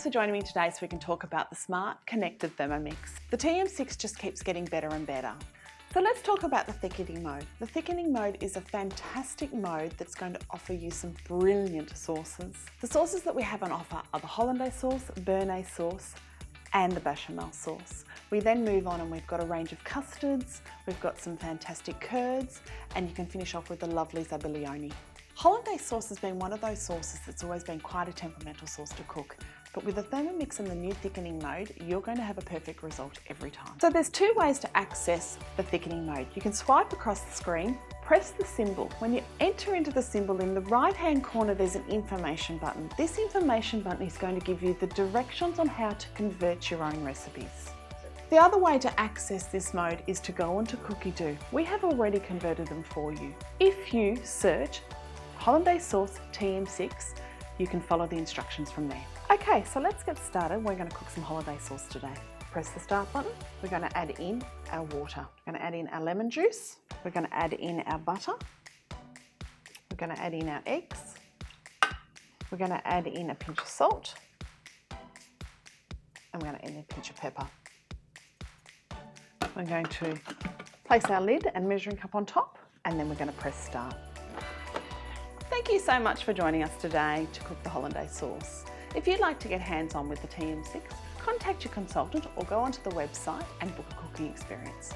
Thanks for joining me today so we can talk about the smart connected Thermomix. The TM6 just keeps getting better and better. So let's talk about the thickening mode. The thickening mode is a fantastic mode that's going to offer you some brilliant sauces. The sauces that we have on offer are the Hollandaise Sauce, Béarnaise Sauce, and the bechamel sauce. We then move on and we've got a range of custards, we've got some fantastic curds, and you can finish off with the lovely zabaglione. Hollandaise sauce has been one of those sauces that's always been quite a temperamental sauce to cook, but with the Thermomix and the new thickening mode, you're going to have a perfect result every time. So there's two ways to access the thickening mode. You can swipe across the screen, press the symbol. When you enter into the symbol, in the right-hand corner, there's an information button. This information button is going to give you the directions on how to convert your own recipes. The other way to access this mode is to go onto Cookie-Do. We have already converted them for you. If you search Hollandaise Sauce TM6, you can follow the instructions from there. Okay, so let's get started. We're going to cook some Hollandaise sauce today. Press the start button. We're going to add in our water. We're going to add in our lemon juice. We're going to add in our butter. We're going to add in our eggs. We're going to add in a pinch of salt. And we're going to add in a pinch of pepper. We're going to place our lid and measuring cup on top, and then we're going to press start. Thank you so much for joining us today to cook the Hollandaise sauce. If you'd like to get hands-on with the TM6, contact your consultant or go onto the website and book a cooking experience.